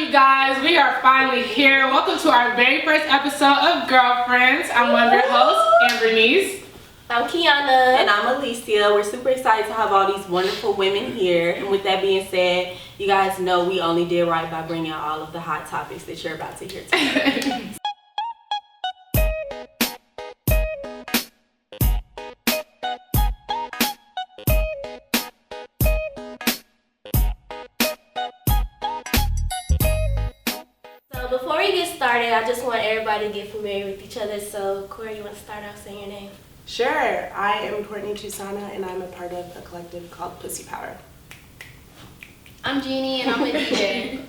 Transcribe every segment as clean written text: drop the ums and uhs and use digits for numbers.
you guys? We are finally here. Welcome to our very first episode of Girlfriends. I'm one of your hosts, Ambernice. I'm Kiana. And I'm Alicia. We're super excited to have all these wonderful women here. And with that being said, you guys know we only did right by bringing out all of the hot topics that you're about to hear today. Before we get started, I just want everybody to get familiar with each other. So, Corey, you want to start off saying your name? Sure. I am Courtney Chusana, and I'm a part of a collective called Pussy Power. I'm Jeannie, and I'm a DJ.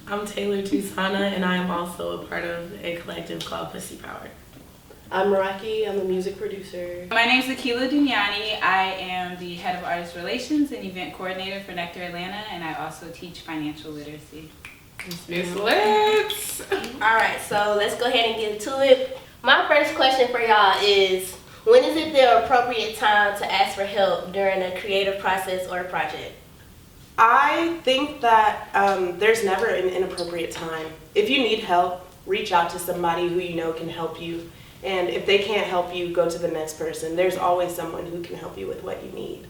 I'm Taylor Chusana, and I am also a part of a collective called Pussy Power. I'm Meraki. I'm a music producer. My name's Akila Dunyani. I am the head of artist relations and event coordinator for Nectar Atlanta, and I also teach financial literacy. Miss Lips. Alright, so let's go ahead and get into it. My first question for y'all is, when is it the appropriate time to ask for help during a creative process or a project? I think that there's never an inappropriate time. If you need help, reach out to somebody who you know can help you. And if they can't help you, go to the next person. There's always someone who can help you with what you need.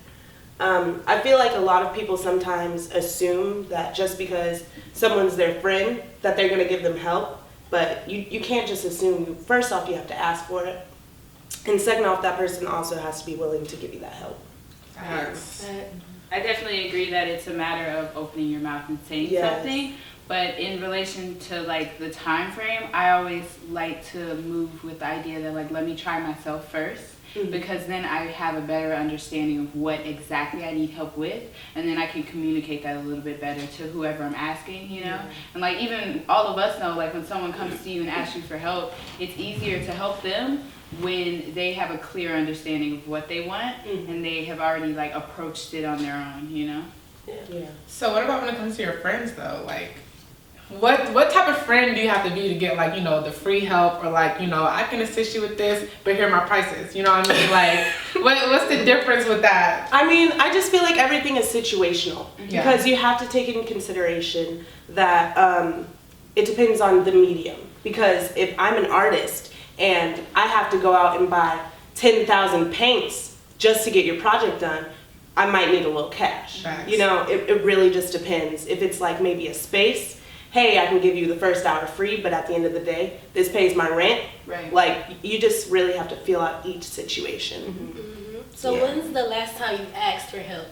I feel like a lot of people sometimes assume that just because someone's their friend that they're going to give them help, but you can't just assume. First off, you have to ask for it, and second off, that person also has to be willing to give you that help. I definitely agree that it's a matter of opening your mouth and saying something, but in relation to like the time frame, I always like to move with the idea that like, let me try myself first. Because then I have a better understanding of what exactly I need help with, and then I can communicate that a little bit better to whoever I'm asking, you know? And like even all of us know, like when someone comes to you and asks you for help, it's easier to help them when they have a clear understanding of what they want and they have already like approached it on their own, you know? Yeah. So what about when it comes to your friends though? Like, what type of friend do you have to be to get like, you know, the free help, or like, you know, I can assist you with this, but here are my prices, you know what I mean? Like, what's the difference with that? I mean, I just feel like everything is situational because you have to take into consideration that it depends on the medium. Because if I'm an artist and I have to go out and buy 10,000 paints just to get your project done, I might need a little cash. Facts. You know, it really just depends. If it's like maybe a space, hey, I can give you the first hour free, but at the end of the day, this pays my rent. Right. Like, you just really have to feel out each situation. So when's the last time you asked for help?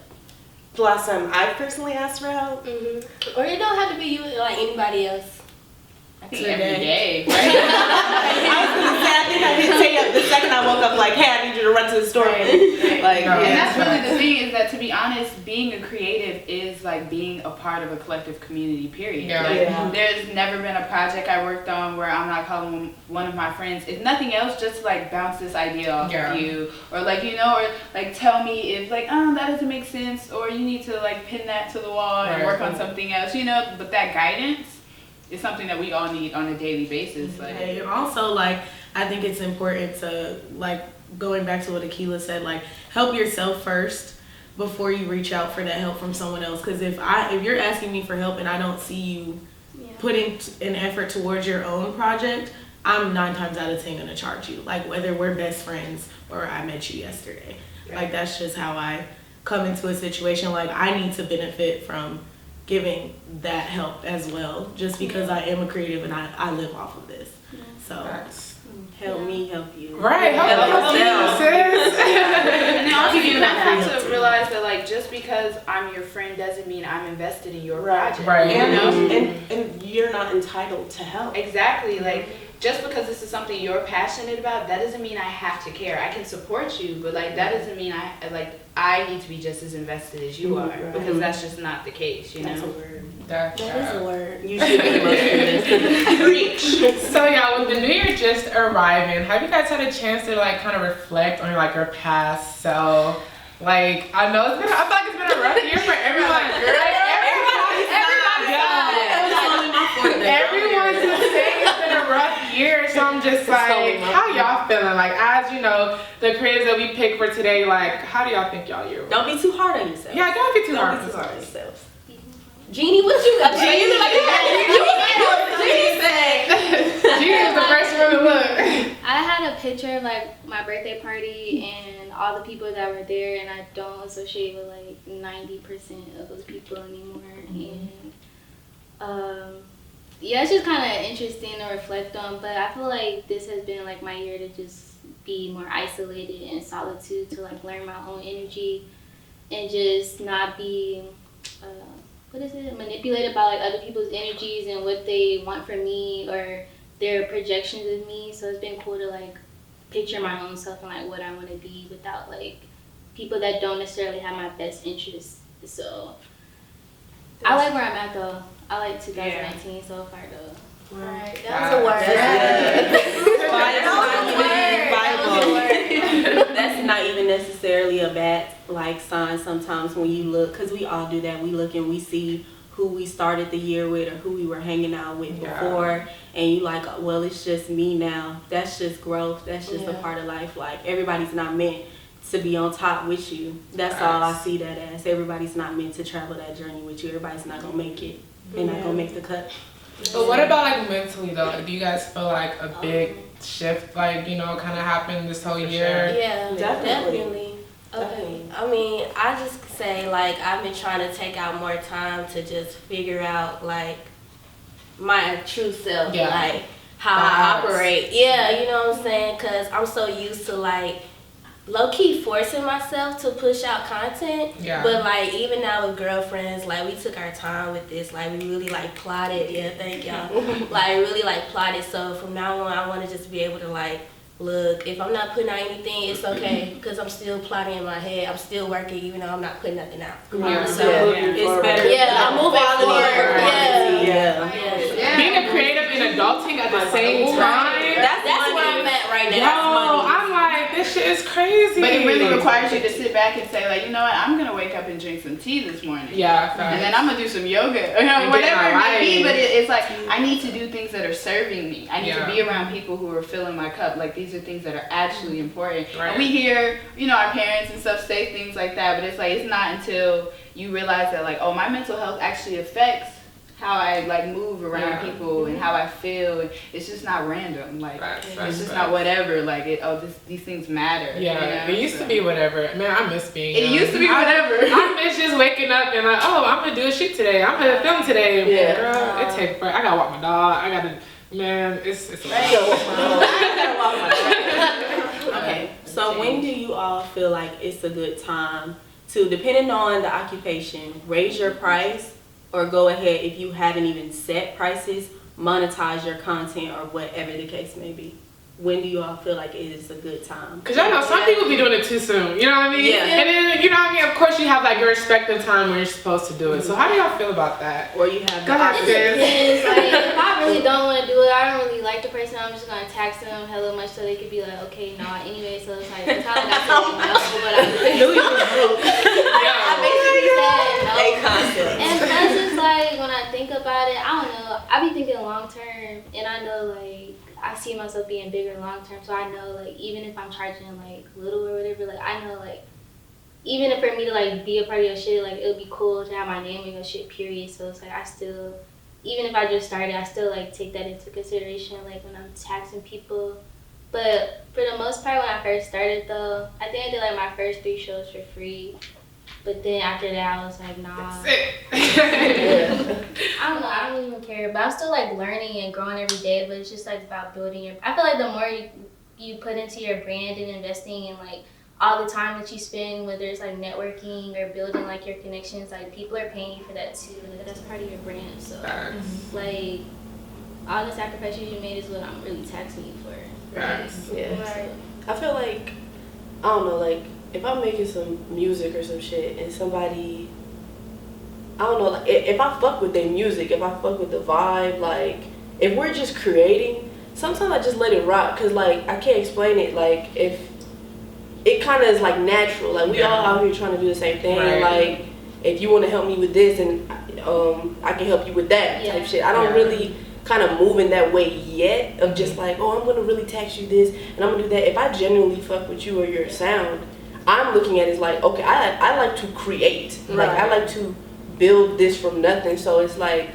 The last time I personally asked for help? Or it don't have to be you, like anybody else. I think every day, right? I was gonna say, I think I did say it the second I woke up, like, hey, I need you to run to the store. Like, And that's really the thing, is that to be honest, being a creative is like being a part of a collective community, period. Like, there's never been a project I worked on where I'm not calling one of my friends, if nothing else, just to like bounce this idea off of you, or like, you know, or like tell me if like, oh, that doesn't make sense, or you need to like pin that to the wall and work on something else, you know. But that guidance is something that we all need on a daily basis. Like, And also, like, I think it's important to, like, going back to what Akila said, like, help yourself first before you reach out for that help from someone else. Because if you're asking me for help and I don't see you putting an effort towards your own project, I'm 9 times out of 10 gonna charge you. Like, whether we're best friends or I met you yesterday. Like, that's just how I come into a situation. Like, I need to benefit from giving that help as well, just because I am a creative and I live off of this. So Help me help you. Right, help yourself, sis. And then also you have to realize that like, just because I'm your friend doesn't mean I'm invested in your project. Right. You know? And you're not entitled to help. Exactly. Like, just because this is something you're passionate about, that doesn't mean I have to care. I can support you, but like that doesn't mean I need to be just as invested as you are, because that's just not the case, you know? That's a word. That is a word. You should be most of this. Preach. So y'all, with the new year just arriving, have you guys had a chance to like kind of reflect on like your past self? Like, I know I feel like it's been a rough year for everyone. Everyone's just saying it's been a rough year, so I'm just like, how y'all feeling? Like, as you know, the creatives that we picked for today, like, how do y'all think y'all year was? Don't be too hard on yourself. Yeah, don't be too hard on yourself. Jeannie, what you got? Jeannie, like, picture of like my birthday party and all the people that were there, and I don't associate with like 90% of those people anymore. And yeah, it's just kind of interesting to reflect on, but I feel like this has been like my year to just be more isolated in solitude, to like learn my own energy and just not be manipulated by like other people's energies and what they want from me or their projections of me. So it's been cool to like picture my own self and like what I want to be without like people that don't necessarily have my best interests. So I like where I'm at though. I like 2019 so far though. Right, that was a word. That's not even necessarily a bad like sign sometimes when you look, because we all do that. We look and we see who we started the year with or who we were hanging out with before, and you like, well, it's just me now. That's just growth. That's just a part of life. Like, everybody's not meant to be on top with you. That's all I see that as. Everybody's not meant to travel that journey with you. Everybody's not gonna make it. They're not gonna make the cut. But what about like mentally though? Like, do you guys feel like a big shift, like, you know, kind of happened this whole year? Yeah, Definitely. Okay. I mean, I just say like I've been trying to take out more time to just figure out like my true self, like how I operate. Yeah, you know what I'm saying? Because I'm so used to like low-key forcing myself to push out content, but like even now with girlfriends, like we took our time with this, like we really like plotted, thank y'all, like really like plotted. So from now on I want to just be able to like, look, if I'm not putting out anything, it's okay, because I'm still plotting in my head, I'm still working even though I'm not putting nothing out. So it's better. Yeah, I'm moving forward. Being a creative and adulting at the same time. That's where I'm at right now. Yo, I'm like, this shit is crazy. But it really requires you to sit back and say, like, you know what, I'm going to wake up and drink some tea this morning. Yeah, and then I'm going to do some yoga, whatever it may be. But it's like, I need to do things that are serving me. I need to be around people who are filling my cup. Like, these are things that are actually important. Right. And we hear, you know, our parents and stuff say things like that, but it's like, it's not until you realize that, like, oh, my mental health actually affects how I like move around people and how I feel. And it's just not random. Like, it's just not whatever. Like, these things matter. Yeah, it used to be whatever. Man, I miss being young. It used to be whatever. I miss just waking up and like, oh, I'm gonna do a shoot today. I'm gonna film today. Yeah. Girl, it takes. I gotta walk my dog. I gotta. Man, it's a lot. Okay, so when do you all feel like it's a good time to, depending on the occupation, raise your price, or go ahead, if you haven't even set prices, monetize your content or whatever the case may be? When do you all feel like it is a good time? Because y'all know some people be doing it too soon, you know what I mean? Yeah. And then, you know what I mean? Of course you have like your respective time when you're supposed to do it. So how do y'all feel about that? Or you have Go ahead, sis. Like, if I really don't want to do it, I don't really like the person, I'm just going to tax them hella much so they could be like, okay, nah, anyway. So it's like, it's not like I said no, but I basically said no. And plus it's like, when I think about it, I don't know, I be thinking long term, and I know like, I see myself being bigger long term, so I know like even if I'm charging like little or whatever, like I know like even if for me to like be a part of your shit, like it would be cool to have my name on your shit, period. So it's like I still, even if I just started, I still like take that into consideration like when I'm taxing people. But for the most part, when I first started though, I think I did like my first 3 shows for free. But then after that, I was like, nah. That's it. I don't know. I don't even care. But I'm still like learning and growing every day. But it's just like about building your. I feel like the more you put into your brand and investing in like all the time that you spend, whether it's like networking or building like your connections, like people are paying you for that too. Like, that's part of your brand. So like all the sacrifices you made is what I'm really taxing you for. Right? Yeah. I feel like, I don't know, like, if I'm making some music or some shit and somebody, I don't know, like, if I fuck with their music, if I fuck with the vibe, like, if we're just creating, sometimes I just let it rock, because, like, I can't explain it, like, if it kind of is, like, natural, like, we all out here trying to do the same thing, like, if you want to help me with this, and I can help you with that type shit. I don't really kind of move in that way yet, of just like, oh, I'm going to really tax you this, and I'm going to do that. If I genuinely fuck with you or your sound, I'm looking at it as like, okay, I like to create. Like, I like to build this from nothing. So it's like,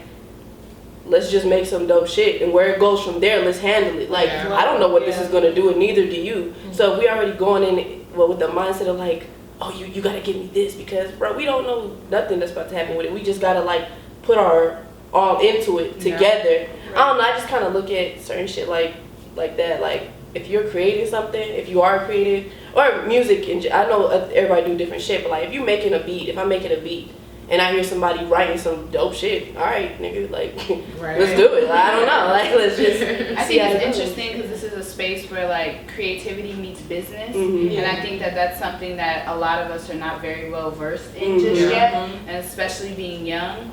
let's just make some dope shit, and where it goes from there, let's handle it. Like, I don't know what this is gonna do, and neither do you. So if we already going in with the mindset of like, oh, you gotta give me this, because bro, we don't know nothing that's about to happen with it. We just gotta like put our all into it together. I don't know, I just kind of look at certain shit like that. Like, if you're creating something, if you are creative, or music, and I know everybody do different shit, but like if you making a beat, if I'm making a beat and I hear somebody writing some dope shit, all right, nigga, like, let's do it. Like, I don't know, like, let's just I think it's interesting because this is a space where like creativity meets business, and I think that that's something that a lot of us are not very well versed in just yet, and especially being young.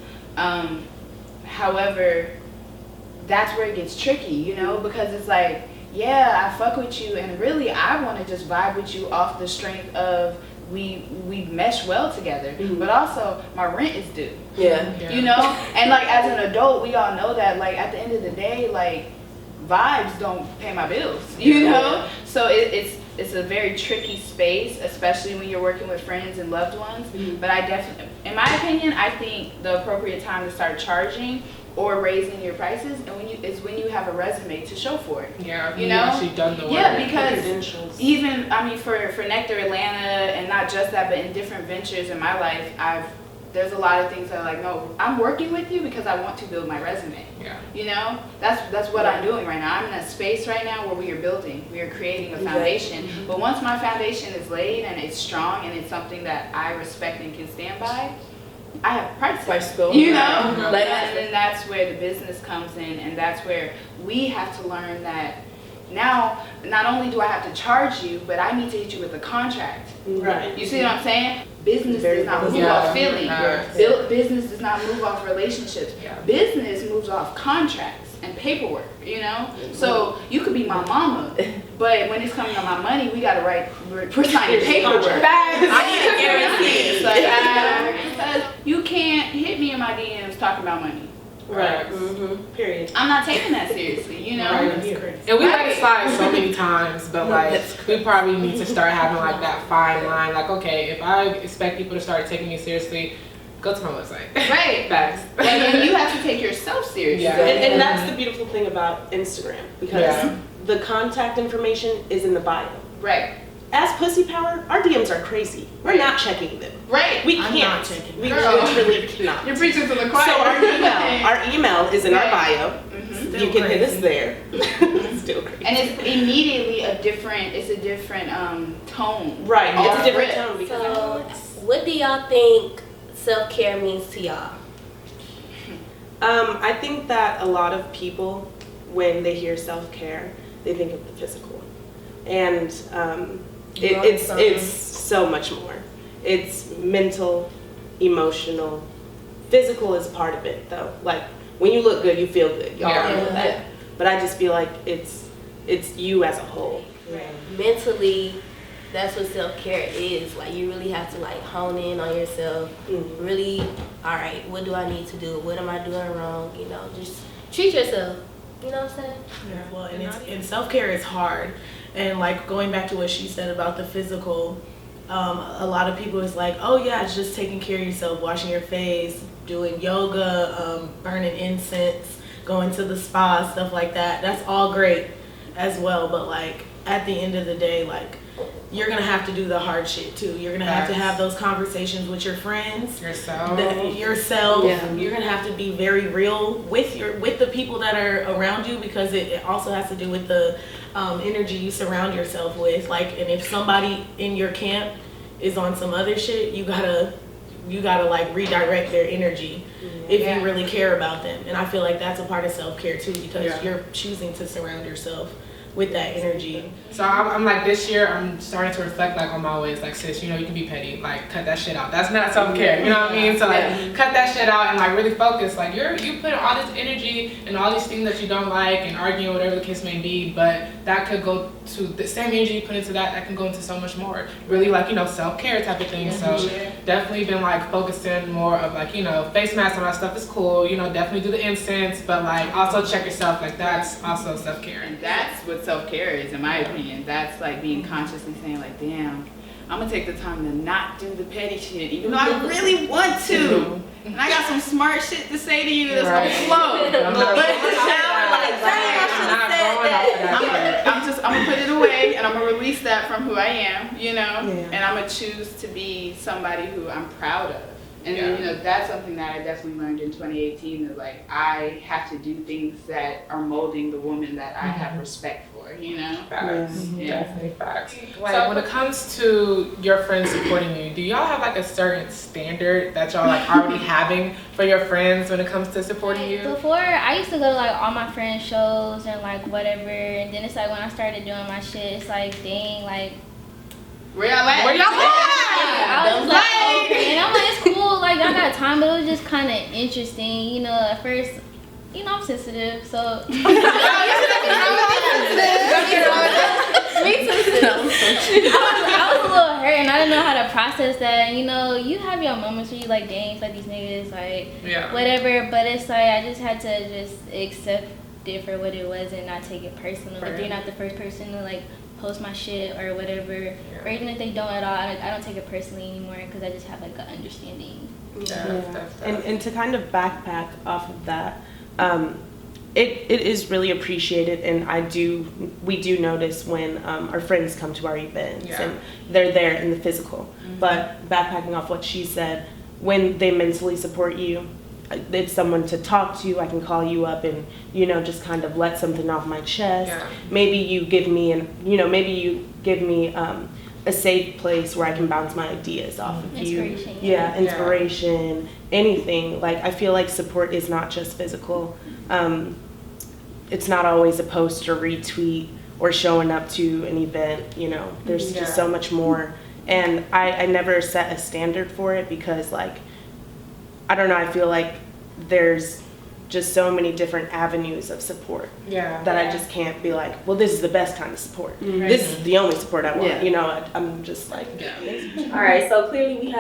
However, that's where it gets tricky, you know, because it's like, yeah, I fuck with you, and really I want to just vibe with you off the strength of we mesh well together, but also my rent is due. You know, and like as an adult, we all know that like at the end of the day, like vibes don't pay my bills, you know. So it's a very tricky space, especially when you're working with friends and loved ones. But I definitely, in my opinion, I think the appropriate time to start charging or raising your prices and when you have a resume to show for it. Yeah, you know, actually done the work. Yeah, because even for Nectar Atlanta, and not just that, but in different ventures in my life, there's a lot of things that are like, no, I'm working with you because I want to build my resume. Yeah. You know, that's what I'm doing right now. I'm in a space right now where we are creating a foundation. But once my foundation is laid and it's strong and it's something that I respect and can stand by, I have price to go, you know? Like, and then that's where the business comes in, and that's where we have to learn that now, not only do I have to charge you, but I need to hit you with a contract. Right. You see what I'm saying? Business does not move off feeling. Business does not move off relationships. Business moves off contracts and paperwork, you know? So you could be my mama, but when it's coming on my money, we gotta we're signing paperwork. I can't guarantee it. Like, you can't hit me in my DMs talking about money. Right. Period. I'm not taking that seriously, you know? And we let it slide so many times, but like, we probably need to start having like that fine line. Like, okay, if I expect people to start taking me seriously, go to my website. Right. Facts. And you have to take yourself seriously. Yeah. And that's the beautiful thing about Instagram, because the contact information is in the bio. Right. As Pussy Power, our DMs are crazy. We're not checking them. Right. We can't. We literally cannot. You're preaching to the choir. So our email is in our bio. You can hit us there. Still crazy. And it's immediately a different tone. Right. It's a different tone. So, what do y'all think self-care means to y'all? I think that a lot of people, when they hear self-care, they think of the physical. And it's so much more. It's mental, emotional. Physical is part of it, though. Like, when you look good, you feel good. Y'all know that. But I just feel like it's you as a whole. Mentally, that's what self-care is. Like, you really have to like hone in on yourself. Really, all right, what do I need to do? What am I doing wrong? You know, just treat yourself. You know what I'm saying? Yeah. Well, and self-care is hard. And like going back to what she said about the physical, a lot of people is like, oh yeah, it's just taking care of yourself, washing your face, doing yoga, burning incense, going to the spa, stuff like that. That's all great as well. But like at the end of the day, like you're gonna have to do the hard shit too. You're gonna have to have those conversations with your friends, yourself. Yeah. You're gonna have to be very real with the people that are around you, because it also has to do with the energy you surround yourself with. Like, and if somebody in your camp is on some other shit, you gotta like redirect their energy if you really care about them. And I feel like that's a part of self-care too, because you're choosing to surround yourself with that energy. So I'm like, this year I'm starting to reflect like on my ways, like, sis, you know, you can be petty, like cut that shit out. That's not self-care, you know what I mean? So like cut that shit out and like really focus. Like you put all this energy and all these things that you don't like and arguing, whatever the case may be, but that could go to the same energy you put into that can go into so much more. Really like, you know, self-care type of thing. So definitely been like focusing more of like, you know, face masks and all that stuff is cool, you know, definitely do the incense, but like also check yourself, like that's also self-care. And that's what self-care is, in my opinion. That's like being consciously saying like, damn, I'm gonna take the time to not do the petty shit, even though I really want to. And I got some smart shit to say to you that's gonna flow. But I'm gonna put it away and I'm gonna release that from who I am, you know, and I'm gonna choose to be somebody who I'm proud of. And you know, that's something that I definitely learned in 2018 is like, I have to do things that are molding the woman that I have respect for, you know? Facts. Definitely facts. Like, so when it comes to your friends supporting you, do y'all have like a certain standard that y'all like already having for your friends when it comes to supporting you? Before, I used to go to like all my friends' shows and like whatever, and then it's like when I started doing my shit, it's like, dang, like, where y'all at? I was like, okay, and I'm like, it's cool, like, y'all got time, but it was just kind of interesting, you know, at first, you know, I'm sensitive, so. Me too. I was a little hurt, and I didn't know how to process that, and, you know, you have your moments where you like, dang, like, these niggas, like, whatever, but it's like, I just had to just accept it for what it was and not take it personal. If you're not the first person to, like, post my shit or whatever, or even if they don't at all, I don't take it personally anymore because I just have like an understanding. And to kind of backpack off of that, it is really appreciated, and we do notice when our friends come to our events and they're there in the physical. But backpacking off what she said, when they mentally support you, it's someone to talk to. I can call you up and, you know, just kind of let something off my chest. Maybe you give me a safe place where I can bounce my ideas off of you. Inspiration, anything. Like, I feel like support is not just physical. It's not always a post or retweet or showing up to an event, you know. There's just so much more. And I never set a standard for it because, like, I don't know, I feel like there's just so many different avenues of support that I just can't be like, well, this is the best kind of support. This is the only support I want. You know, I'm just like, All right, so clearly we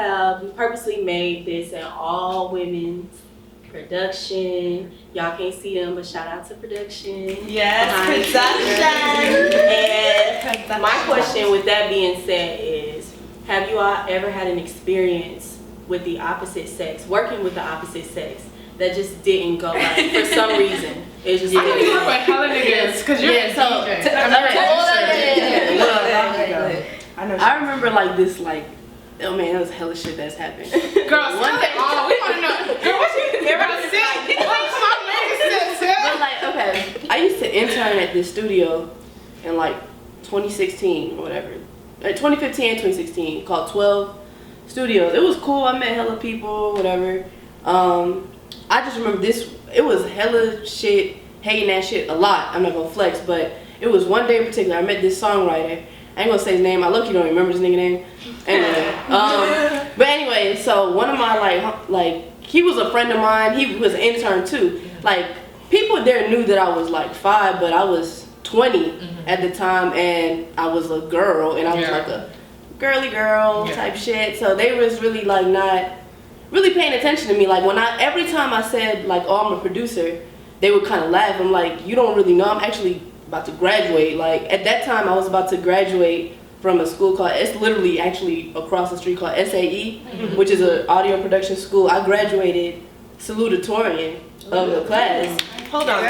purposely made this an all women's production. Y'all can't see them, but shout out to production. Production. And my question with that being said is, have you all ever had an experience with the opposite sex, working with the opposite sex, that just didn't go like for some reason? It just I know you work with hella niggas because you're a DJ. I remember like this, like, oh man, that was hella shit that's happened. Girl, one day, we want to know. Girl, what you But like, okay, I used to intern at this studio in like 2016 or whatever, 2015 and 2016, called 12 Studios. It was cool. I met hella people, whatever. I just remember this. It was hella shit, hating that shit a lot. I'm not gonna flex, but it was one day in particular. I met this songwriter. I ain't gonna say his name. I look, you don't remember this nigga name. Anyway, but anyway, so one of my like he was a friend of mine. He was an intern too. Like, people there knew that I was like 5, but I was 20 at the time, and I was a girl, and I was like a girly girl type shit. So they was really like not really paying attention to me. Like, every time I said like, oh, I'm a producer, they would kind of laugh. I'm like, you don't really know, I'm actually about to graduate. Like, at that time I was about to graduate from a school called, it's literally actually across the street, called SAE, which is an audio production school. I graduated salutatorian of the class. Hold on.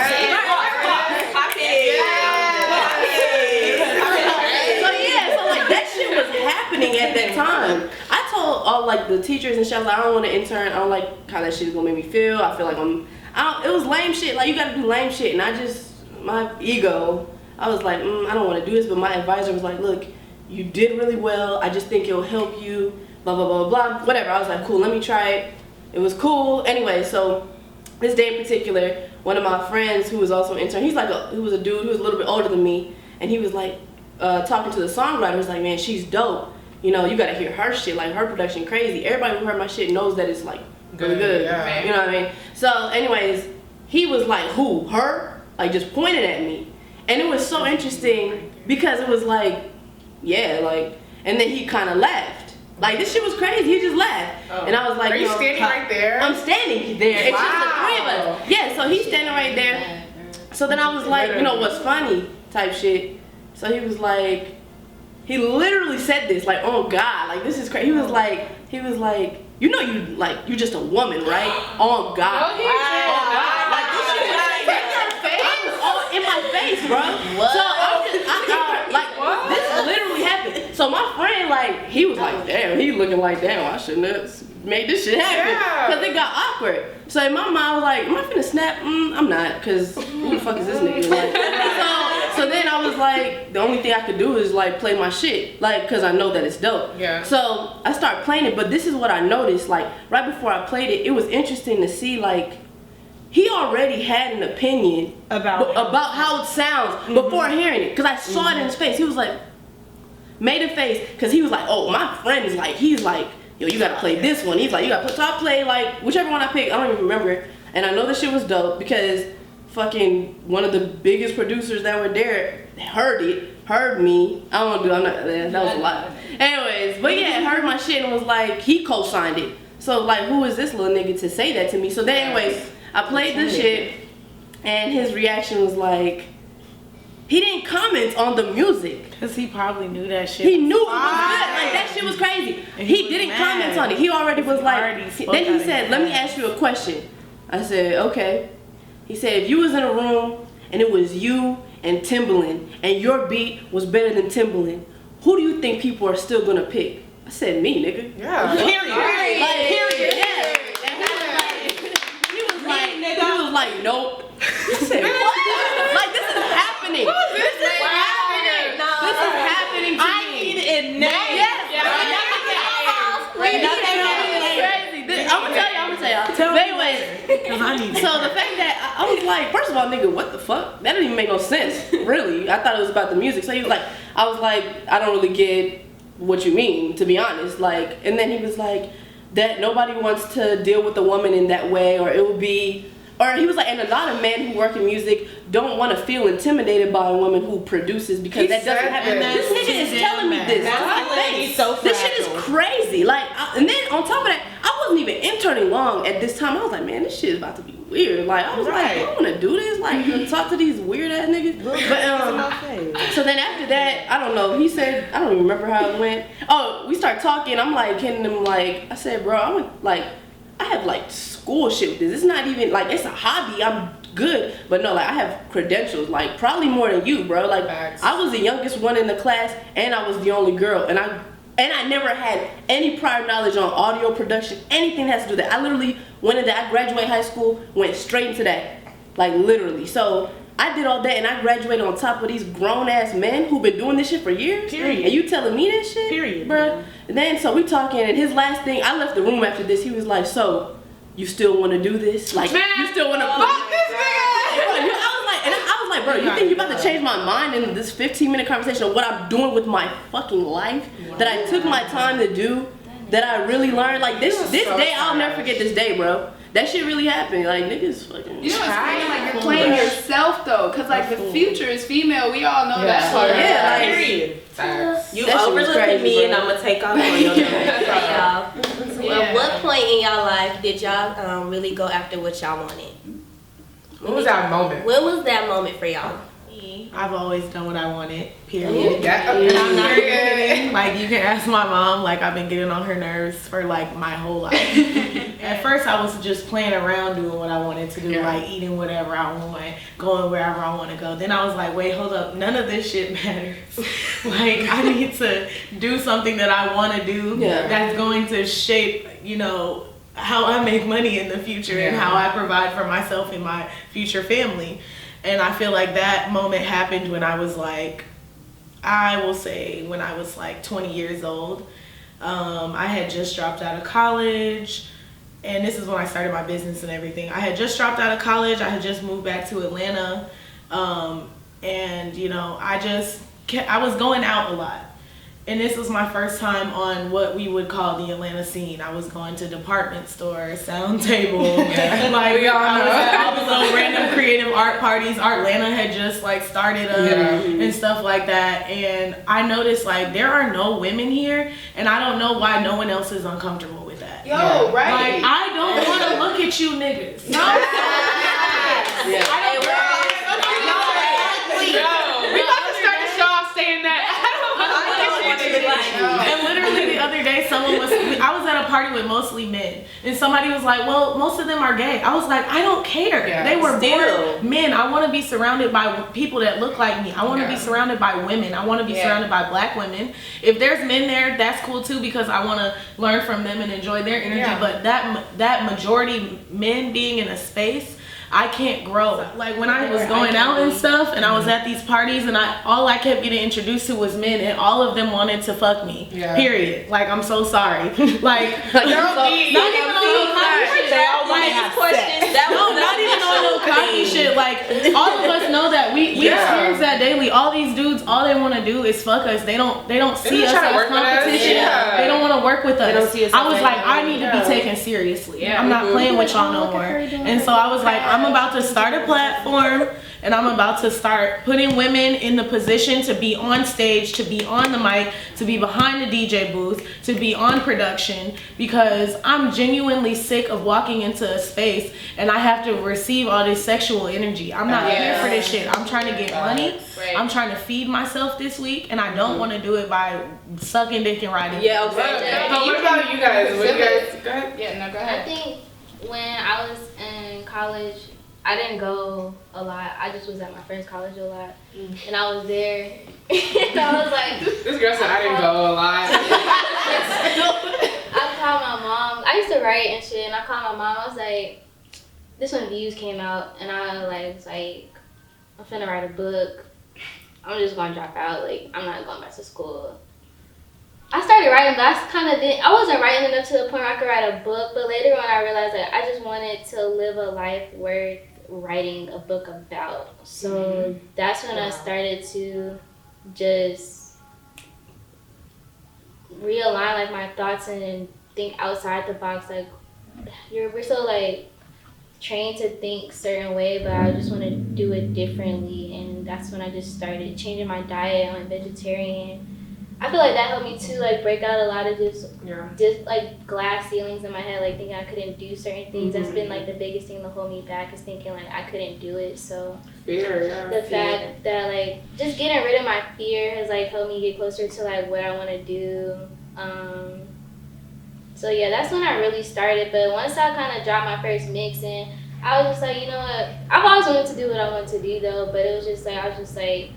Happening at that time. I told all like the teachers and shit, like, I don't want to intern. I don't like how that shit is gonna make me feel. I feel like it was lame shit. Like, you gotta do lame shit, and my ego, I was like, I don't want to do this. But my advisor was like, look, you did really well. I just think it'll help you. Blah blah blah blah. Whatever. I was like, cool. Let me try it. It was cool. Anyway, so this day in particular, one of my friends who was also an intern, he was a dude who was a little bit older than me, and he was like, talking to the songwriter, was like, man, she's dope. You know, you gotta hear her shit, like, her production crazy. Everybody who heard my shit knows that it's like really good. You know what I mean? So anyways, he was like, who? Her? Like, just pointed at me. And it was so interesting because it was like, and then he kind of laughed. Like, this shit was crazy. He just laughed. And I was like, are you standing right there? I'm standing there. It's just the 3 of us. Yeah, so he's standing right there. So then I was like, you know, what's funny type shit. So he was like, he literally said this, like, oh God, like this is crazy. He was like, you know, you just a woman, right? Oh God, oh God, like this shit was all in my face, bro. What? So this literally happened. So my friend, like, he was like, damn, he looking like, damn, I shouldn't have made this shit happen, because it got awkward. So in my mind, I was like, am I finna snap? I'm not, because who the fuck is this nigga? Like, so then I was like, the only thing I could do is like play my shit, like, because I know that it's dope. Yeah. So I started playing it, but this is what I noticed, like, right before I played it, it was interesting to see, like, he already had an opinion about how it sounds before hearing it, because I saw it in his face. He was like, made a face, because he was like, oh, my friend is like, he's like, yo, you gotta play this one. He's like, you gotta play. So I played like whichever one I picked. I don't even remember. And I know this shit was dope because fucking one of the biggest producers that were there heard me. That was a lot. Anyways, but yeah, heard my shit and was like, he co-signed it. So like, who is this little nigga to say that to me? So then anyways, I played the shit and his reaction was like, he didn't comment on the music. Because he probably knew that shit. He knew it was good. Like, that shit was crazy. He didn't comment on it. He already was like, then he said, let me ask you a question. I said, okay. He said, if you was in a room and it was you and Timbaland and your beat was better than Timbaland, who do you think people are still gonna pick? I said, me, nigga. Yeah. Period. Period. Yeah. And he was like, nope. I said, what? Like, this is happening. This is happening. This is happening to me. I need it now. Yes. I'm gonna tell y'all. But anyways, so the fact that I was like, first of all, nigga, what the fuck? That didn't even make no sense, really. I thought it was about the music. So he was like, I was like, I don't really get what you mean, to be honest. Like, and then he was like, that nobody wants to deal with a woman in that way, or it would be. Or he was like, and a lot of men who work in music don't want to feel intimidated by a woman who produces because that doesn't happen. This nigga is telling me this. This shit is crazy. Like, and then on top of that, I wasn't even interning long at this time. I was like, man, this shit is about to be weird. Like, I was like, I don't want to do this. Like, talk to these weird ass niggas. But so then after that, I don't know. He said, I don't even remember how it went. Oh, we start talking. I'm like, hitting him like, I said, bro, I went like. I have like school shit with this. It's not even like, it's a hobby. I'm good, but no, like I have credentials, like probably more than you, bro. Like I was the youngest one in the class, and I was the only girl, and I never had any prior knowledge on audio production, anything that has to do with that. I literally went into, I graduated high school, went straight into that, like literally. So I did all that, and I graduated on top of these grown ass men who've been doing this shit for years. Period. And you telling me this shit? Period, bro. And then so we talking, and his last thing, I left the room after this. He was like, "So, you still want to do this? Like, you still want to put?" Fuck this nigga! I was like, bro, you think you about to change my mind in this 15-minute conversation of what I'm doing with my fucking life that I took my time to do, that I really learned? Like this day, I'll never forget this day, bro. That shit really happened. Like, niggas fucking. You know, it's kind of like you're playing yourself though, cause like the future is female. We all know that part. Yeah, like, period. You that overlooking me, and I'm gonna take off on your y'all. At what point in y'all life did y'all really go after what y'all wanted? What was that moment? When was that moment for y'all? I've always done what I wanted, period. And I'm not kidding. Like, you can ask my mom, like, I've been getting on her nerves for, like, my whole life. At first, I was just playing around doing what I wanted to do, like, eating whatever I want, going wherever I want to go. Then I was like, wait, hold up, none of this shit matters. Like, I need to do something that I want to do that's going to shape, you know, how I make money in the future and how I provide for myself and my future family. And I feel like that moment happened when I was like, I will say when I was like 20 years old. I had just dropped out of college, and this is when I started my business and everything. I had just dropped out of college. I had just moved back to Atlanta. And you know, I was going out a lot. And this was my first time on what we would call the Atlanta scene. I was going to department stores, sound table, like I was on random creative art parties. Artlanta had just like started up and stuff like that. And I noticed like there are no women here, and I don't know why no one else is uncomfortable with that. Right. Like, I don't want to look at you niggas. No. We about to start the show off saying that. other day, I was at a party with mostly men, and somebody was like, well, most of them are gay. I was like, I don't care. Yeah. They were born men. I want to be surrounded by people that look like me. I want to be surrounded by women. I want to be surrounded by black women. If there's men there, that's cool too, because I want to learn from them and enjoy their energy. Yeah. But that majority men being in a space, I can't grow. Like when I was going out and stuff, and I was at these parties, and all I kept getting introduced to was men, and all of them wanted to fuck me. Yeah. Period. Like, I'm so sorry. Like, not even on no cocky shit. Not even on no cocky shit. Like, all of us know that we experience that daily. All these dudes, all they want to do is fuck us. They don't see us as competition. They don't want to work with us. I was like, I need to be taken seriously. I'm not playing with y'all no more. And so I was like, I'm about to start a platform, and I'm about to start putting women in the position to be on stage, to be on the mic, to be behind the DJ booth, to be on production, because I'm genuinely sick of walking into a space and I have to receive all this sexual energy. I'm not here for this shit. I'm trying to get money. I'm trying to feed myself this week, and I don't want to do it by sucking dick and riding. Yeah, okay. But what about you guys? Go ahead. Yeah, no, go ahead. I think when I was in college, I didn't go a lot. I just was at my friend's college a lot. And I was there. And I was like... This girl said I didn't go a lot. I called my mom. I used to write and shit, and I called my mom. I was like, this when Views came out, and I was like, I'm finna write a book. I'm just gonna drop out. Like, I'm not going back to school. I started writing, but I wasn't writing enough to the point where I could write a book. But later on, I realized that I just wanted to live a life worth writing a book about. So that's when I started to just realign like my thoughts and think outside the box. Like, we're so like trained to think certain way, but I just want to do it differently. And that's when I just started changing my diet. I went vegetarian. I feel like that helped me too, like break out a lot of just like glass ceilings in my head, like thinking I couldn't do certain things. That's been like the biggest thing to hold me back, is thinking like I couldn't do it. So the fact that like just getting rid of my fear has like helped me get closer to like what I want to do. So yeah, that's when I really started. But once I kind of dropped my first mix in, I was just like, you know what? I've always wanted to do what I want to do though, but it was just like, I was just like,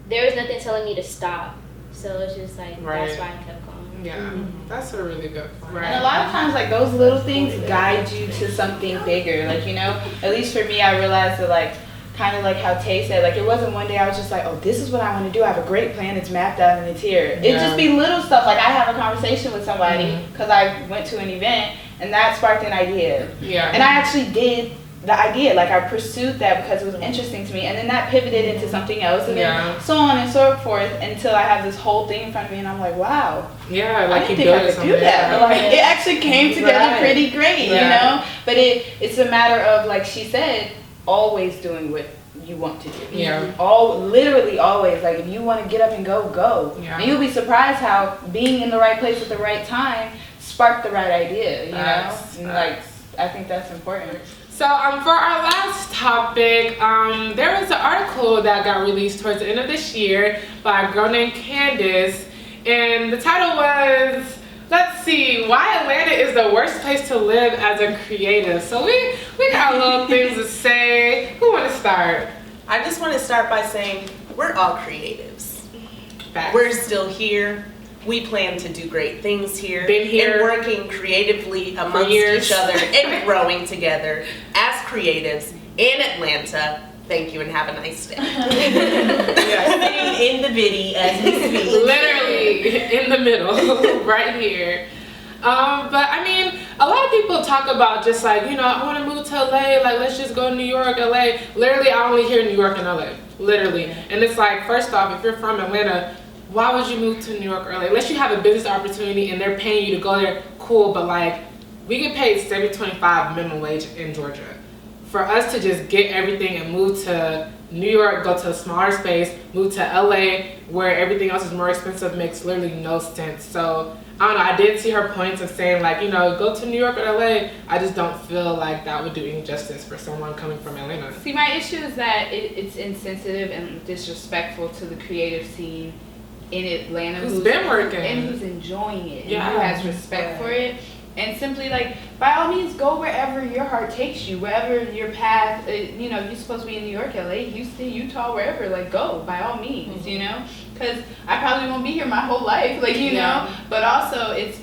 there was nothing telling me to stop. So it's just like, that's why I kept going. Yeah, that's a really good point. And a lot of times, like, those little things guide you to something bigger. Like, you know, at least for me, I realized that, like, kind of like how Tay said, like, it wasn't one day I was just like, oh, this is what I want to do. I have a great plan. It's mapped out and it's here. It'd just be little stuff. Like, I have a conversation with somebody because I went to an event, and that sparked an idea. Yeah. And I actually did the idea, like I pursued that because it was interesting to me, and then that pivoted into something else, and then so on and so forth until I have this whole thing in front of me, and I'm like, wow, like I didn't think I could do that. But like, it actually came together pretty great, you know. But it's a matter of, like she said, always doing what you want to do. Literally always. Like, if you want to get up and go. And you'll be surprised how being in the right place at the right time sparked the right idea. You know, and like I think that's important. So for our last topic, there was an article that got released towards the end of this year by a girl named Candace, and the title was, let's see, why Atlanta is the worst place to live as a creative. So we got little things to say. Who want to start? I just want to start by saying we're all creatives. Facts. We're still here. We plan to do great things here. Been here. And working creatively amongst each other and growing together as creatives in Atlanta. Thank you and have a nice day. Sitting in the bitty as we speak. Literally in the middle, right here. But I mean, a lot of people talk about just like, you know, I want to move to LA, like let's just go to New York, LA. Literally, I only hear New York and LA, literally. And it's like, first off, if you're from Atlanta, why would you move to New York or LA? Unless you have a business opportunity and they're paying you to go there, cool, but like, we get paid $7.25 minimum wage in Georgia. For us to just get everything and move to New York, go to a smaller space, move to LA, where everything else is more expensive, makes literally no sense. So, I don't know, I did see her points of saying like, you know, go to New York or LA. I just don't feel like that would do any justice for someone coming from Atlanta. See, my issue is that it's insensitive and disrespectful to the creative scene in Atlanta who's been working and who's enjoying it and yeah. who has respect for it. And simply, like, by all means, go wherever your heart takes you, wherever your path, you know, you're supposed to be in New York, LA, Houston, Utah, wherever, like, go, by all means, you know? Because I probably won't be here my whole life, like, you know? But also, it's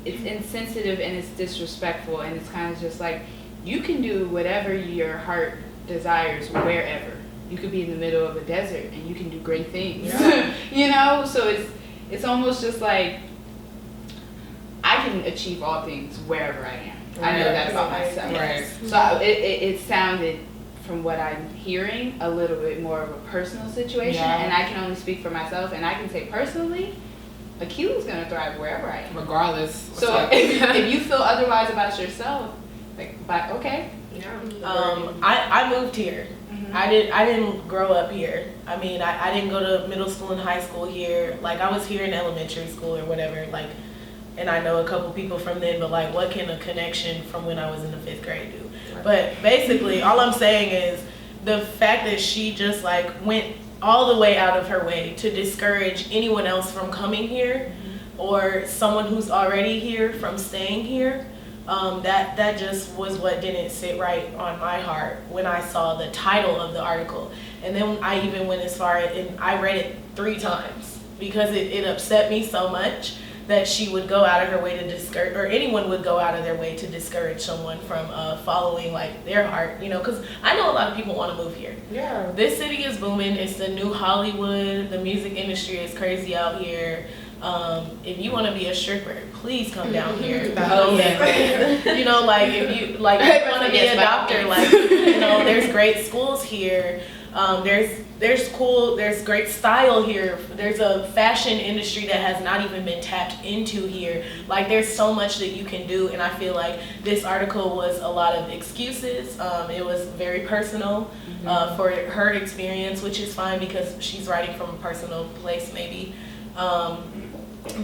insensitive and it's disrespectful, and it's kind of just like, you can do whatever your heart desires wherever. You could be in the middle of a desert, and you can do great things, you know? So it's almost just like, I can achieve all things wherever I am. I know that about myself. Right. So it sounded, from what I'm hearing, a little bit more of a personal situation. And I can only speak for myself. And I can say personally, Akila's going to thrive wherever I am. Regardless. So if you feel otherwise about yourself, like, but okay. I moved here. I didn't grow up here. I mean, I didn't go to middle school and high school here. Like, I was here in elementary school or whatever. Like, and I know a couple people from then, but like, what can a connection from when I was in the 5th grade do? But basically, all I'm saying is the fact that she just like went all the way out of her way to discourage anyone else from coming here, or someone who's already here from staying here. That just was what didn't sit right on my heart when I saw the title of the article. And then I even went as far as, and I read it 3 times because it upset me so much that she would go out of her way to discourage, or anyone would go out of their way to discourage someone from following like their heart, you know, because I know a lot of people want to move here. Yeah. This city is booming. It's the new Hollywood. The music industry is crazy out here. If you want to be a stripper, please come down here. You know, like if you want to be a doctor, like, you know, there's great schools here. There's great style here. There's a fashion industry that has not even been tapped into here. Like, there's so much that you can do, and I feel like this article was a lot of excuses. It was very personal for her experience, which is fine because she's writing from a personal place maybe.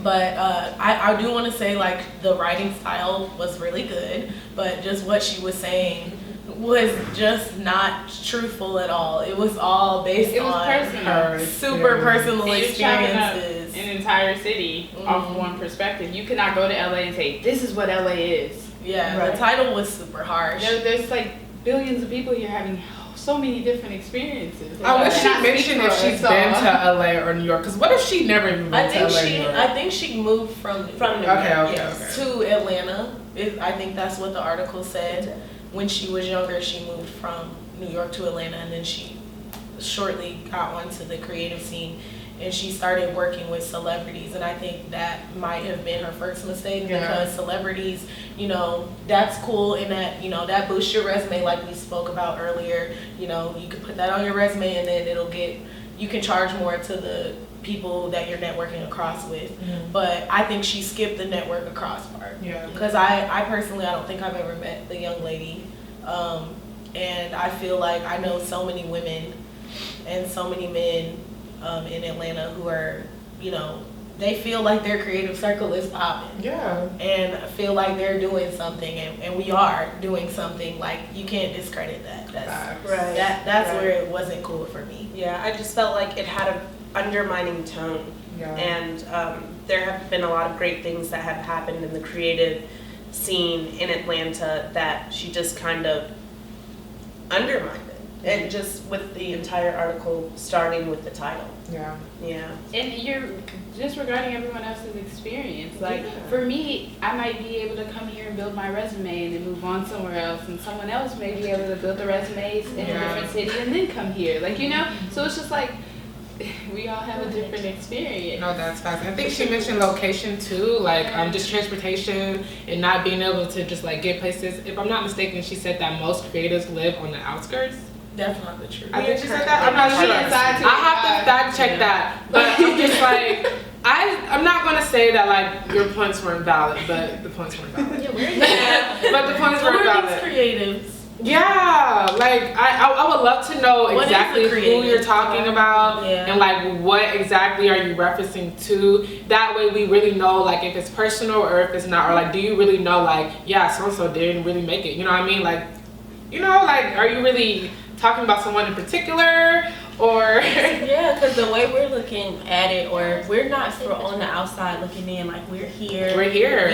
But I do want to say, like, the writing style was really good, but just what she was saying was just not truthful at all. It was all based on her super personal experiences. An entire city off one perspective. You cannot go to LA and say, this is what LA is. Yeah, the title was super harsh. There's like billions of people here having so many different experiences. Like, I wish she mentioned if she's been to LA or New York, because what if she never even been to LA or New York? I think she moved from New York to Atlanta. I think that's what the article said. When she was younger, she moved from New York to Atlanta, and then she shortly got onto the creative scene, and she started working with celebrities. And I think that might have been her first mistake, because celebrities, you know, that's cool, and that, you know, that boosts your resume, like we spoke about earlier. You know, you can put that on your resume, and then you can charge more to the people that you're networking across with. But I think she skipped the network across part. Because I personally, I don't think I've ever met the young lady. And I feel like I know so many women and so many men in Atlanta who are, you know, they feel like their creative circle is popping. And feel like they're doing something, and we are doing something. Like, you can't discredit that. That's where it wasn't cool for me. Yeah, I just felt like it had an undermining tone. And there have been a lot of great things that have happened in the creative scene in Atlanta that she just kind of undermined it. And just with the entire article starting with the title. And you're just regarding everyone else's experience. Like, for me, I might be able to come here and build my resume and then move on somewhere else, and someone else may be able to build their resumes in a different city and then come here. Like, you know, so it's just like, we all have a different experience. No, that's fast. I think she mentioned location too, like just transportation and not being able to just like get places. If I'm not mistaken, she said that most creatives live on the outskirts. That's not the truth. I think she said that. I'm not sure. I have to fact check that. But I'm just like, I'm not gonna say that like your points weren't valid, but the points weren't valid. But the points weren't valid. Creatives. Yeah, like I would love to know exactly who you're talking about and like what exactly are you referencing to. That way we really know like if it's personal or if it's not, or like do you really know like, yeah, so-and-so didn't really make it, you know what I mean? Like, you know, like are you really talking about someone in particular, Or yeah, because the way we're looking at it, or we're not on the outside looking in, like we're here. We're here.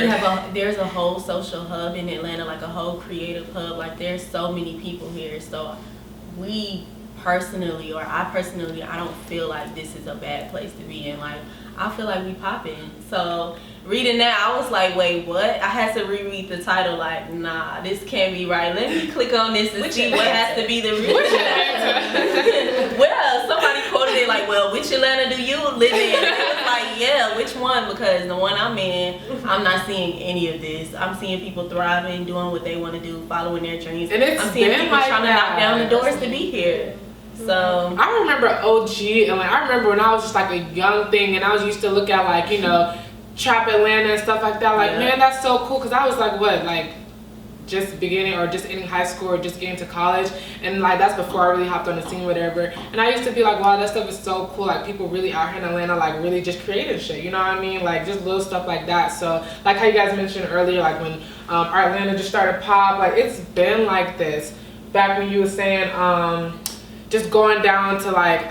There's a whole social hub in Atlanta, like a whole creative hub. Like there's so many people here. So I personally, I don't feel like this is a bad place to be in. Like I feel like we popping. So reading that, I was like, wait, what? I had to reread the title. Like, nah, this can't be right. Let me click on this and see what has to be the reason. Well, somebody quoted it like, well, which Atlanta do you live in? And I was like, yeah, which one? Because the one I'm in, I'm not seeing any of this. I'm seeing people thriving, doing what they want to do, following their dreams. And it's I'm seeing people like trying to knock down the doors to be here. So I remember OG, and like I remember when I was just like a young thing, and I was used to look at like, you know, Trap Atlanta and stuff like that. Like, man, that's so cool. Cause I was like, what, like just beginning or just ending high school or just getting to college, and like that's before I really hopped on the scene, whatever. And I used to be like, wow, that stuff is so cool. Like people really out here in Atlanta, like really just creating shit. You know what I mean? Like just little stuff like that. So like how you guys mentioned earlier, like when our Atlanta just started pop, like it's been like this. Back when you were saying, just going down to like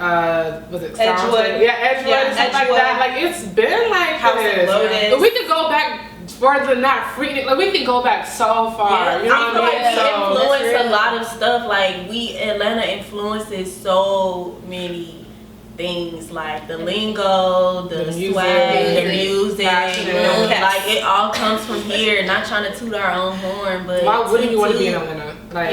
was it Edgewood? Yeah, Edgewood and stuff like that. Like it's been like House this. Lotus. But we could go back further than that. Like we could go back so far. You know I feel what I mean? like we influence a lot of stuff. Like Atlanta influences so many things, like the lingo, the swag, the music. Like it all comes from here. Not trying to toot our own horn, but why wouldn't you want to be in Atlanta? Like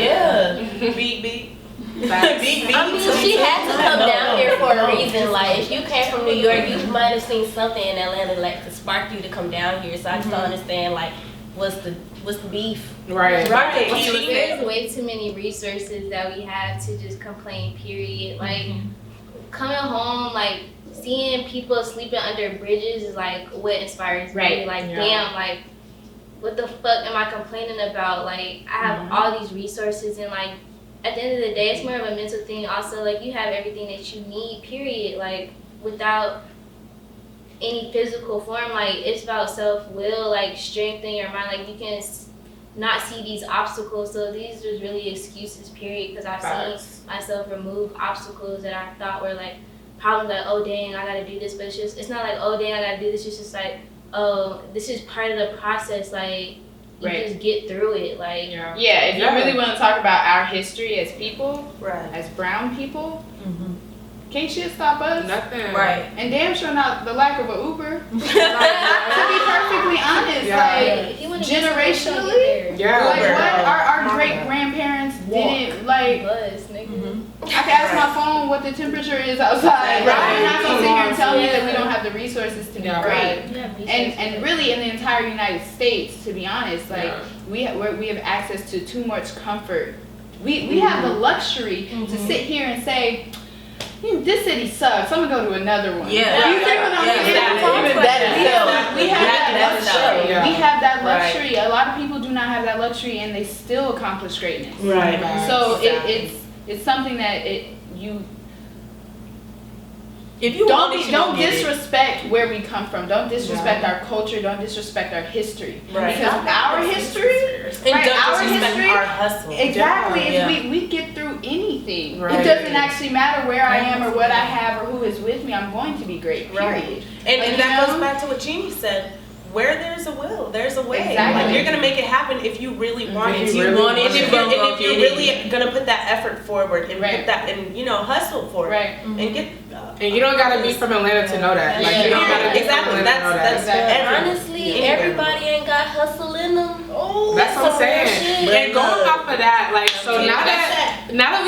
beat. I mean, she had to come down here for a reason. Like, if you came from New York, you might have seen something in Atlanta like to spark you to come down here. So I just don't understand like what's the beef. Right. There's way too many resources that we have to just complain. Period. Like coming home, like seeing people sleeping under bridges is like what inspires me. Like damn, like what the fuck am I complaining about? Like I have all these resources and like. At the end of the day, it's more of a mental thing. Also, like, you have everything that you need, period. Like, without any physical form, like, it's about self-will, like, strength in your mind. Like, you can not see these obstacles. So these are really excuses, period. Because I've seen myself remove obstacles that I thought were, like, problems. Like, oh, dang, I got to do this. But it's not like, oh, dang, I got to do this. It's just like, oh, this is part of the process. Like, you just get through it, like if you really want to talk about our history as people, as brown people, can't shit stop us. Nothing. And damn sure not the lack of an Uber. To be perfectly honest, like generationally, like what our great grandparents didn't like. I can ask my phone what the temperature is outside. Right? You're not gonna sit here and tell me that we don't have the resources to be great. And really, in the entire United States, to be honest, like we have access to too much comfort. We have the luxury to sit here and say, this city sucks. I'm gonna go to another one. We have that luxury. We have that luxury. A lot of people do not have that luxury, and they still accomplish greatness. So it's something that if you don't disrespect where we come from. Don't disrespect our culture. Don't disrespect our history. Because our history, our hustle. Exactly. If we get through anything, it doesn't actually matter where I am or what I have or who is with me. I'm going to be great. Period. And that goes back to what Jeannie said. Where there's a will, there's a way. Exactly. Like you're gonna make it happen if you really want it. If you're really gonna put that effort forward and put that and hustle for it and get. And you don't gotta be from Atlanta to know that. Like you don't gotta be from Atlanta to know that. Honestly, everybody ain't got hustle in them. Oh, that's what I'm saying. And going off of that, like so now that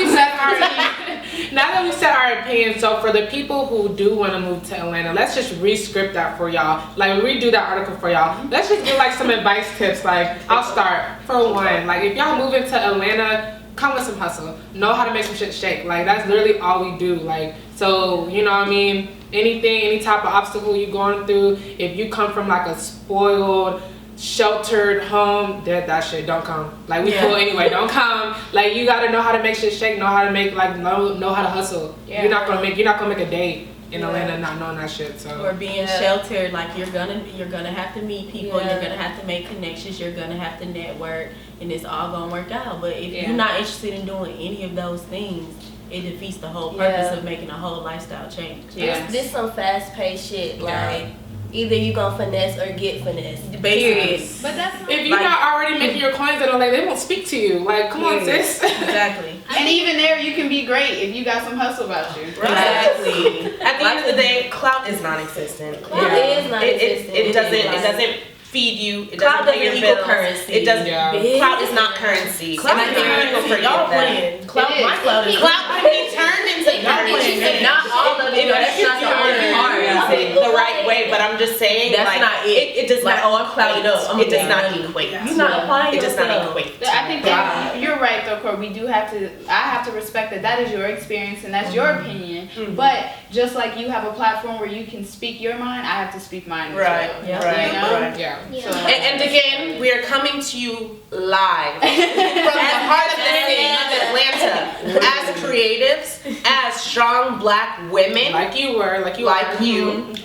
we set our opinion, so for the people who do want to move to Atlanta, let's just re-script that for y'all. Like redo that article for y'all. Let's just give like some advice tips. Like I'll start for one. Like if y'all move into Atlanta, come with some hustle. Know how to make some shit shake. Like that's literally all we do. Like so, you know what I mean? Any type of obstacle you're going through, if you come from like a spoiled, sheltered home, that shit don't come. Like we cool anyway, don't come. Like you gotta know how to make shit shake, know how to make know how to hustle. You're not gonna make a day in Atlanta not knowing that shit. So or being sheltered, like you're gonna have to meet people, you're gonna have to make connections, you're gonna have to network, and it's all gonna work out. But if you're not interested in doing any of those things, it defeats the whole purpose of making a whole lifestyle change. This some fast paced shit. Like either you gonna finesse or get finesse. Period. But that's If you're not already making your coins, they won't speak to you. Like, come on, sis. Exactly. And even there, you can be great if you got some hustle about you. Exactly. At the end of the day, clout is non-existent. Clout is non-existent. It doesn't feed you. It doesn't pay your equal bills. currency. It doesn't. Clout is not currency. Clout And I think people forget y'all that. playing. Clout, my clout is Clout can be turned into currency. Not all of it. That's not the only part. The right way, but I'm just saying That's like, not it. It does Like, not. oh, I'm clouded up. It does not equate. You're not applying It does not yourself. equate. I think that you're right though, Corey. We do have to. I have to respect that is your experience and that's your opinion. But just like you have a platform where you can speak your mind, I have to speak mine. Right. As well, Yeah. Right. You know? Right. Yeah. So, And again, we are coming to you live from the heart of the city of Atlanta as creatives, as strong Black women, Like you were. Like you are.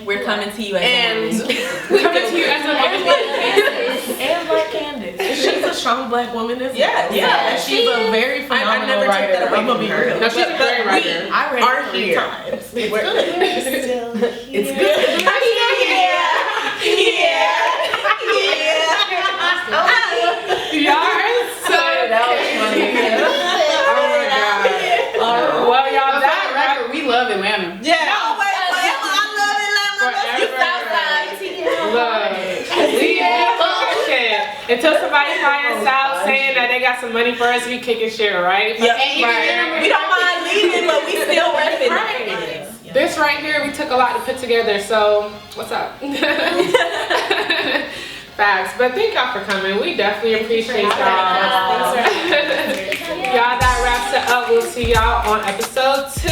We're coming to you as and We're coming to you as a woman. and Black Candace. She's a strong Black woman as well. Yes. Yeah, she's a very phenomenal never took writer. that away I'm gonna from be her. real. No, she's a great writer. I read are it 3 here. times. It's good. it's good. Y'all are so funny. Oh my god. Well, y'all, that record, we love Atlanta. Yeah. No, wait, forever. I love Atlanta. Forever. Look, we ain't talking shit. Until somebody fly us out saying that they got some money for us, we kicking shit, right? Yep. Right. We don't mind leaving, but we still repping. Right. This right here, we took a lot to put together, so what's up? Facts. But thank y'all for coming. We definitely appreciate y'all. Y'all, that wraps it up. We'll see y'all on episode 2.